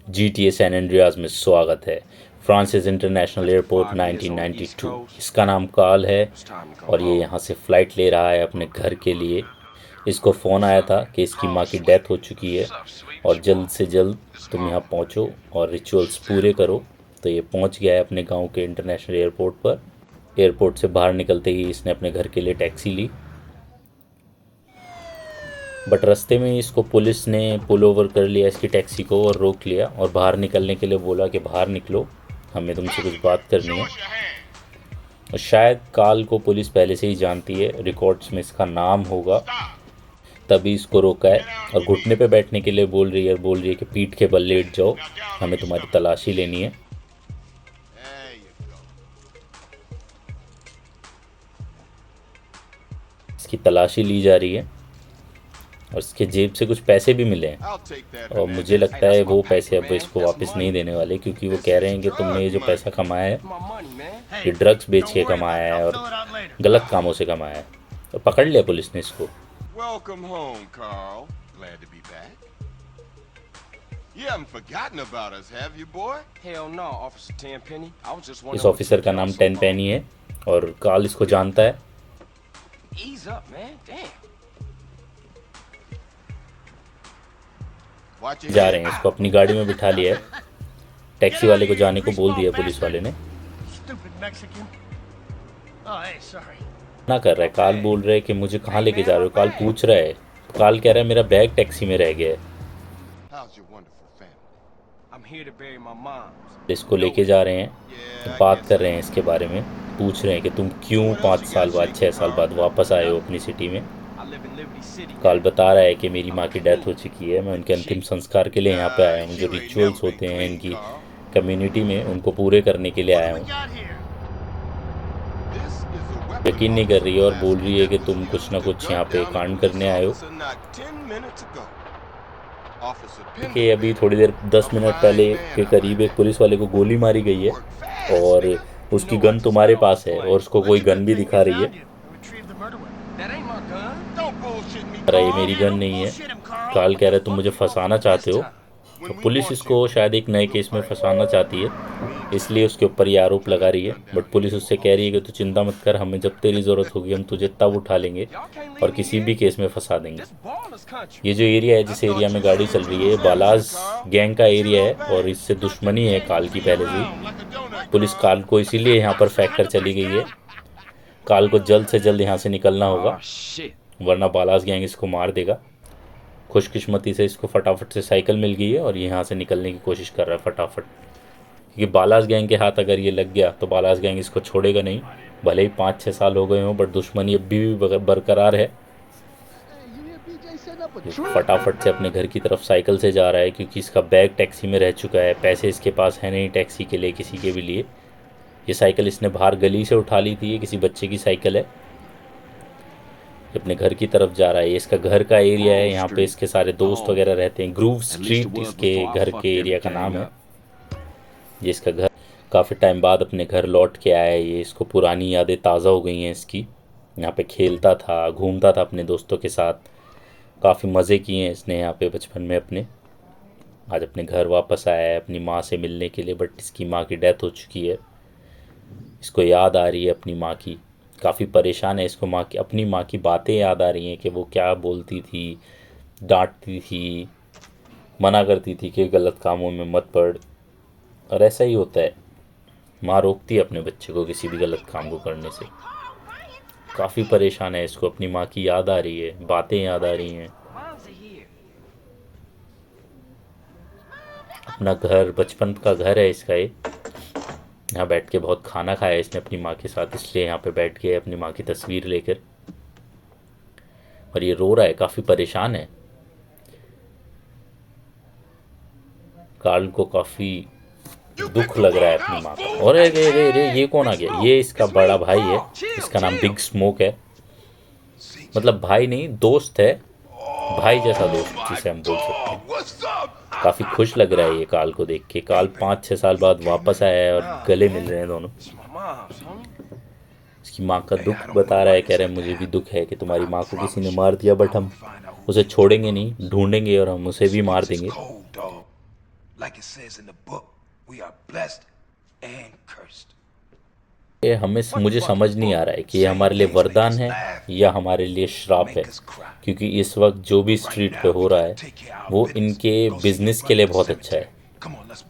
GTA San Andreas में स्वागत है। Francis international airport 1992। इसका नाम कार्ल है और ये यहाँ से फ़्लाइट ले रहा है अपने घर के लिए। इसको फ़ोन आया था कि इसकी माँ की डेथ हो चुकी है और जल्द से जल्द तुम यहाँ पहुँचो और रिचुअल्स पूरे करो। तो ये पहुँच गया है अपने गांव के इंटरनेशनल एयरपोर्ट पर। एयरपोर्ट से बाहर निकलते ही इसने अपने घर के लिए टैक्सी ली, बट रास्ते में इसको पुलिस ने पुल ओवर कर लिया इसकी टैक्सी को और रोक लिया और बाहर निकलने के लिए बोला कि बाहर निकलो, हमें तुमसे कुछ बात करनी है। और शायद कार्ल को पुलिस पहले से ही जानती है, रिकॉर्ड्स में इसका नाम होगा, तभी इसको रोका है और घुटने पे बैठने के लिए बोल रही है कि पीठ के बल लेट जाओ, हमें तुम्हारी तलाशी लेनी है। इसकी तलाशी ली जा रही है और इसके जेब से कुछ पैसे भी मिले हैं और मुझे लगता है वो पैसे अब इसको वापस नहीं देने वाले, क्योंकि वो कह रहे हैं कि तुमने ये जो पैसा कमाया है ये ड्रग्स बेच के कमाया है और गलत कामों से कमाया है। तो पकड़ लिया पुलिस ने इसको। Welcome home, Carl. Glad to be back. You haven't forgotten about us, have you, boy? Hell no, Officer Tenpenny. I was just इस wondering. ऑफिसर का नाम टेनपेनी है और कार्ल इसको जानता है। Ease up, man. Damn. Watch your जा head. रहे हैं, इसको अपनी गाड़ी में बिठा लिया है। टैक्सी वाले को जाने को बोल दिया पुलिस वाले ने। Stupid Mexican. Oh, hey, sorry. ना कर रहा है, कार्ल बोल रहा है कि मुझे कहाँ लेके जा रहे हो। कार्ल पूछ रहा है, कार्ल कह रहा है मेरा बैग टैक्सी में रह गया है। How's your wonderful family? I'm here to bury my mom. इसको लेके जा रहे हैं, तो बात कर रहे हैं इसके बारे में, पूछ रहे हैं कि तुम क्यों 5 साल बाद 6 साल बाद वापस आए हो अपनी सिटी में। I live in Liberty City. Carl बता रहा है कि मेरी माँ की डेथ हो चुकी है, मैं उनके अंतिम संस्कार के लिए यहाँ पे आया हूँ। जो रिचुअल्स होते हैं इनकी कम्युनिटी में उनको पूरे करने के लिए आया We हूँ। got here. This is a weapon. यकीन नहीं कर रही है और बोल रही है कि तुम कुछ ना कुछ यहाँ पे कांड करने आए हो। Officer not 10 minutes ago. Officer कि अभी थोड़ी देर 10 मिनट पहले के करीब एक पुलिस वाले को गोली मारी गई है और उसकी गन तुम्हारे पास है और उसको कोई गन भी दिखा रही है। Found you. I retrieved the murder weapon. That ain't my gun. Don't bullshit me, कह रहा है ये Carl. मेरी गन नहीं है। Bullshit him, Carl. कार्ल कह रहा है तुम मुझे फंसाना चाहते हो। तो पुलिस इसको शायद एक नए केस में फंसाना चाहती है, इसलिए उसके ऊपर ये आरोप लगा रही है। बट पुलिस उससे कह रही है कि तू चिंता मत कर, हमें जब तेरी ज़रूरत होगी हम तुझे तब उठा लेंगे और किसी भी केस में फंसा देंगे। This baller's country. ये जो एरिया है, जिस एरिया में गाड़ी चल रही है, बालाज गैंग का एरिया है और इससे दुश्मनी है कार्ल की पहले से ही। Like a donut. Police Carl को इसीलिए यहाँ पर फेंक कर चली गई है। कार्ल को जल्द से जल्द यहाँ से निकलना होगा, Oh shit. वरना बालाज गैंग इसको मार देगा। खुशकिस्मती से इसको फटाफट से साइकिल मिल गई है और ये यहाँ से निकलने की कोशिश कर रहा है फटाफट, क्योंकि बालाज गैंग के हाथ अगर ये लग गया तो बालाज गैंग इसको छोड़ेगा नहीं। भले ही 5-6 साल हो गए हों, बट दुश्मनी अभी भी बरकरार है। ये फटाफट से अपने घर की तरफ साइकिल से जा रहा है, क्योंकि इसका बैग टैक्सी में रह चुका है, पैसे इसके पास है नहीं टैक्सी के लिए किसी के भी लिए। ये साइकिल इसने बाहर गली से उठा ली थी, ये किसी बच्चे की साइकिल है। अपने घर की तरफ जा रहा है। ये इसका घर का एरिया है, यहाँ पे इसके सारे दोस्त वगैरह रहते हैं। ग्रूव स्ट्रीट इसके घर के एरिया का नाम है। ये इसका घर, काफ़ी टाइम बाद अपने घर लौट के आया है ये। इसको पुरानी यादें ताज़ा हो गई हैं इसकी। यहाँ पे खेलता था, घूमता था अपने दोस्तों के साथ, काफ़ी मज़े किए हैं इसने यहाँ पे बचपन में अपने। आज अपने घर वापस आया है अपनी माँ से मिलने के लिए, बट इसकी माँ की डेथ हो चुकी है। इसको याद आ रही है अपनी माँ की, काफ़ी परेशान है। इसको माँ की, अपनी माँ की बातें याद आ रही हैं कि वो क्या बोलती थी, डांटती थी, मना करती थी कि गलत कामों में मत पड़। और ऐसा ही होता है, माँ रोकती है अपने बच्चे को किसी भी गलत काम को करने से। काफ़ी परेशान है, इसको अपनी माँ की याद आ रही है, बातें याद आ रही हैं। Moms are here. अपना घर, बचपन का घर है इसका ये। यहाँ बैठ के बहुत खाना खाया इसने अपनी माँ के साथ, इसलिए यहाँ पे बैठ के अपनी माँ की तस्वीर लेकर। और ये रो रहा है, काफ़ी परेशान है। कार्ल को काफ़ी दुख लग रहा है अपनी माँ का। और ये कौन आ गया? ये इसका बड़ा भाई है, इसका नाम बिग स्मोक है। मतलब भाई नहीं, दोस्त है, भाई जैसा दोस्त जिसे हम बोल सकते हैं। What's up? काफ़ी खुश लग रहा है ये कार्ल को देख के। कार्ल 5-6 साल बाद वापस आया है और गले मिल रहे हैं दोनों। It's my mom's, homie. इसकी माँ का दुख बता रहा है, कह रहा है मुझे भी दुख है कि तुम्हारी माँ को किसी ने मार दिया, बट हम उसे छोड़ेंगे नहीं, ढूंढेंगे और हम उसे भी मार देंगे। Cold dog. Like it says in the book, we are blessed and cursed. ये मुझे समझ नहीं आ रहा है कि ये हमारे लिए वरदान है या हमारे लिए श्राप है, क्योंकि इस वक्त जो भी स्ट्रीट पे हो रहा है वो इनके बिजनेस के लिए बहुत अच्छा है।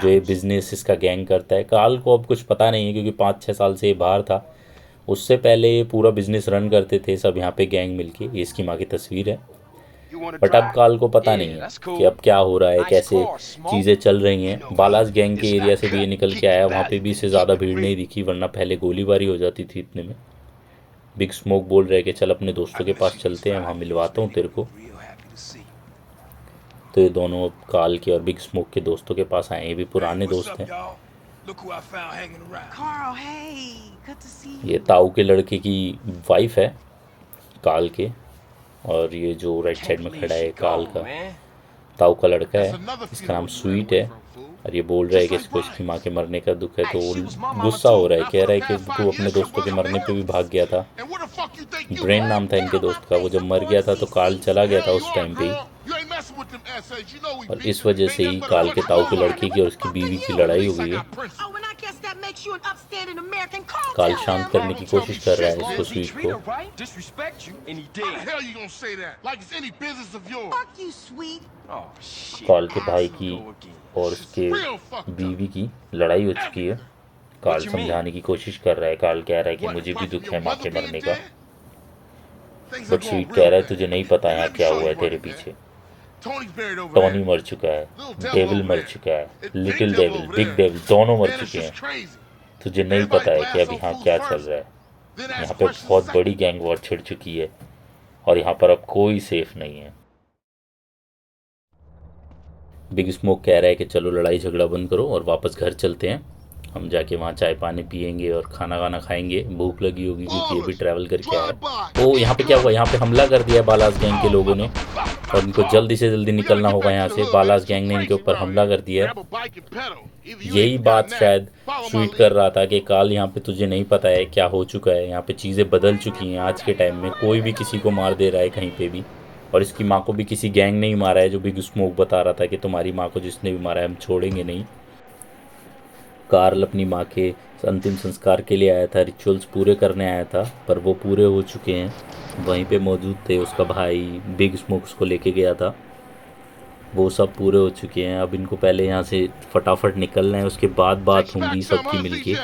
जो ये बिजनेस इसका गैंग करता है, काल को अब कुछ पता नहीं है क्योंकि 5-6 साल से ये बाहर था। उससे पहले ये पूरा बिजनेस रन करते थे सब यहाँ पे गैंग मिलके। ये इसकी माँ की तस्वीर है, बट अब काल को पता नहीं है कि अब क्या हो रहा है, कैसे चीज़ें चल रही हैं। बालाज गैंग के एरिया से भी ये निकल के आया, वहाँ पे भी इससे ज़्यादा भीड़ नहीं दिखी, वरना पहले गोलीबारी हो जाती थी इतने में। बिग स्मोक बोल रहे कि चल अपने दोस्तों के पास चलते हैं, वहाँ मिलवाता हूँ तेरे को। तो ये दोनों अब काल के और बिग स्मोक के दोस्तों के पास आए, ये भी पुराने दोस्त हैं। Carl, hey, good to see you. ये ताऊ के लड़के की वाइफ है काल के, और ये जो राइट साइड में खड़ा है काल का ताऊ का लड़का है, इसका नाम स्वीट है। और ये बोल रहा है कि इसको इसकी माँ के मरने का दुख है, तो वो गुस्सा हो रहा है, कह रहा है कि तू अपने दोस्तों के मरने पे भी भाग गया था। ब्रेन नाम था इनके दोस्त का, वो जब मर गया था तो काल चला गया था उस टाइम पे ही, और इस वजह से ही काल के ताऊ के लड़के की और उसकी बीवी की लड़ाई हो गई है। Oh, and I guess that makes you an upstanding American. Carl, काल tell शांत him. करने की कोशिश कर रहा है इसको, स्वीट Treat her को। right, disrespect you, and he How the did. hell you gonna say that? Like it's any business of yours. Fuck you, sweet. Oh shit. काल के भाई की Go again. और उसके बीवी की लड़ाई हो चुकी है। काल समझाने की कोशिश कर रहा है, काल कह रहा है कि मुझे भी दुख है माँ के मरने का, बट स्वीट कह रहा है तुझे नहीं पता यहाँ क्या हुआ है तेरे पीछे। टॉनी मर चुका है, डेविल मर चुका है, लिटिल डेविल, बिग डेविल दोनों मर चुके हैं। तुझे नहीं पता है कि अब यहाँ क्या चल रहा है। यहाँ पे बहुत बड़ी गैंग वॉर छिड़ चुकी है और यहाँ पर अब कोई सेफ नहीं है। बिग स्मोक कह रहा है कि चलो लड़ाई झगड़ा बंद करो और वापस घर चलते हैं, हम जाके वहाँ चाय पानी पियेंगे और खाना वाना खाएंगे, भूख लगी होगी क्योंकि ये भी ट्रैवल करके आया है। ओ यहाँ पे क्या हुआ, यहाँ पे हमला कर दिया बालाज गैंग के लोगों ने और इनको जल्दी से जल्दी निकलना होगा यहाँ से। बालाज गैंग ने इनके ऊपर हमला कर दिया है। यही बात शायद स्वीट कर रहा था कि काल यहाँ पे तुझे नहीं पता है क्या हो चुका है, यहाँ पे चीज़ें बदल चुकी हैं। आज के टाइम में कोई भी किसी को मार दे रहा है कहीं पे भी, और इसकी माँ को भी किसी गैंग ने ही मारा है, जो बिग स्मोक बता रहा था कि तुम्हारी माँ को जिसने भी मारा है हम छोड़ेंगे नहीं। कार्ल अपनी माँ के अंतिम संस्कार के लिए आया था, रिचुअल्स पूरे करने आया था, पर वो पूरे हो चुके हैं। वहीं पे मौजूद थे उसका भाई बिग स्मोक्स को लेके गया था, वो सब पूरे हो चुके हैं। अब इनको पहले यहाँ से फटाफट निकलना है, उसके बाद बात होंगी सबकी मिलके।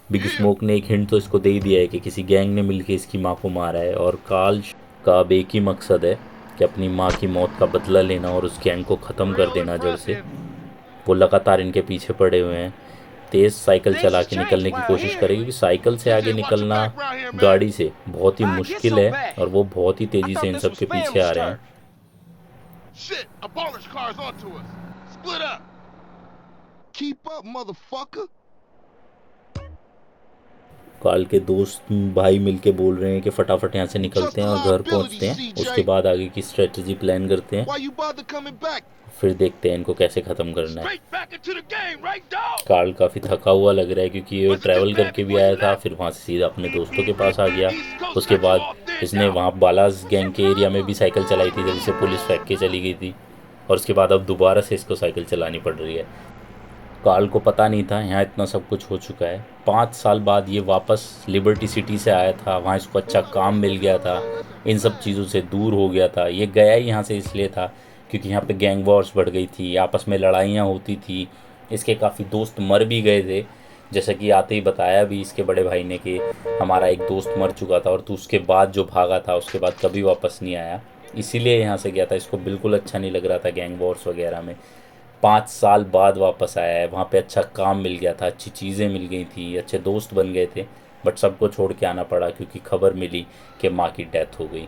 बिग स्मोक ने एक हिंट तो इसको दे ही दिया है कि किसी गैंग ने मिलके इसकी माँ को मारा है, और कार्ल का अब एक ही मकसद है कि अपनी माँ की मौत का बदला लेना और उस गैंग को ख़त्म कर देना जड़ से। वो लगातार इनके पीछे पड़े हुए हैं, तेज़ साइकिल चला के निकलने की कोशिश करें, क्योंकि साइकिल से आगे निकलना गाड़ी से बहुत ही मुश्किल है और वो बहुत ही तेज़ी से इन सब के पीछे आ रहे हैं। Shit, abolish cars onto us. Split up. Keep up, motherfucker. काल के दोस्त भाई मिलके बोल रहे हैं कि फटाफट यहाँ से निकलते हैं और घर पहुँचते हैं, उसके बाद आगे की स्ट्रेटजी प्लान करते हैं, Why you bother coming back? फिर देखते हैं इनको कैसे ख़त्म करना है। Straight back into the game, right, dog? Carl काफ़ी थका हुआ लग रहा है क्योंकि ये ट्रैवल करके भी आया था, फिर वहाँ से सीधा अपने दोस्तों के पास आ गया। उसके बाद इसने वहाँ बालाज गैंग के एरिया में भी साइकिल चलाई थी, जब इसे पुलिस फेंक के चली गई थी, और उसके बाद अब दोबारा से इसको साइकिल चलानी पड़ रही है। कार्ल को पता नहीं था यहाँ इतना सब कुछ हो चुका है। 5 साल बाद ये वापस लिबर्टी सिटी से आया था, वहाँ इसको अच्छा काम मिल गया था, इन सब चीज़ों से दूर हो गया था। ये गया ही यहाँ से इसलिए था क्योंकि यहाँ पे गैंग वॉर्स बढ़ गई थी, आपस में लड़ाइयाँ होती थी, इसके काफ़ी दोस्त मर भी गए थे। जैसा कि आते ही बताया भी इसके बड़े भाई ने कि हमारा एक दोस्त मर चुका था और तू उसके बाद जो भागा था उसके बाद कभी वापस नहीं आया, इसीलिए यहाँ से गया था। इसको बिल्कुल अच्छा नहीं लग रहा था गैंग वॉर्स वगैरह में। 5 साल बाद वापस आया है, वहाँ पे अच्छा काम मिल गया था, अच्छी चीज़ें मिल गई थी, अच्छे दोस्त बन गए थे, बट सबको छोड़ के आना पड़ा क्योंकि खबर मिली कि माँ की डेथ हो गई।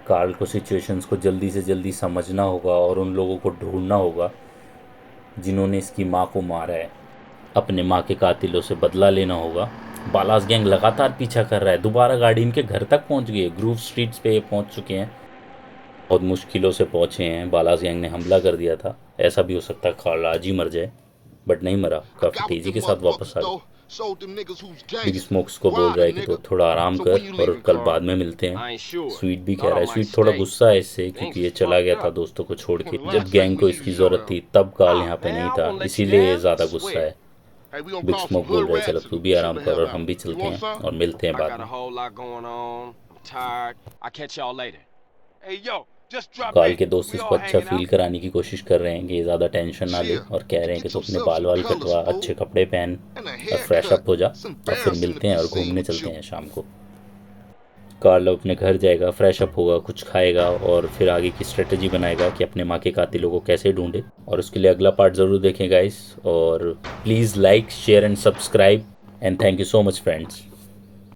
कार्ल को सिचुएशंस को जल्दी से जल्दी समझना होगा और उन लोगों को ढूंढना होगा जिन्होंने इसकी माँ को मारा है। अपने माँ के कातिलों से बदला लेना होगा। बालाज गैंग लगातार पीछा कर रहा है, दोबारा गाड़ी इनके घर तक पहुँच गई है, ग्रूव स्ट्रीट्स पे ये पहुँच चुके हैं, बहुत मुश्किलों से पहुँचे हैं। बालाज गैंग ने हमला कर दिया था, ऐसा भी हो सकता है कार्ल आज ही मर जाए, बट नहीं मरा, काफ़ी तेज़ी के साथ वापस आ गया। बिग स्मोक्स को बोल रहा है कि तो थोड़ा आराम कर और कल बाद में मिलते I हैं। ain't sure. स्वीट भी कह Thought रहा है, I might स्वीट थोड़ा stay. गुस्सा है इससे क्योंकि ये चला गया था दोस्तों को छोड़ के, जब गैंग को इसकी ज़रूरत थी तब कार्ल यहाँ पे नहीं था, इसीलिए ये ज़्यादा गुस्सा है। बिग स्मोक बोल रहा है चलो तू भी आराम कर और हम भी चलते हैं और मिलते हैं I बाद got a में। whole lot going on. I'm tired. I'll catch y'all later. Hey, yo, just drop Carl in. के दोस्त We इसको all अच्छा hanging फील out. कराने की कोशिश कर रहे हैं कि ये ज़्यादा टेंशन ना ले और कह रहे हैं कि तू अपने बाल वाल कटवा, अच्छे कपड़े पहन और फ्रेश अप हो जा और फिर मिलते हैं और घूमने चलते हैं शाम को। कार्ल अपने घर जाएगा, फ्रेश अप होगा, कुछ खाएगा और फिर आगे की स्ट्रेटजी बनाएगा कि अपने माँ के कातिलों को कैसे ढूंढे। और उसके लिए अगला पार्ट ज़रूर देखें गाइस, और please like share and subscribe and thank you so much friends.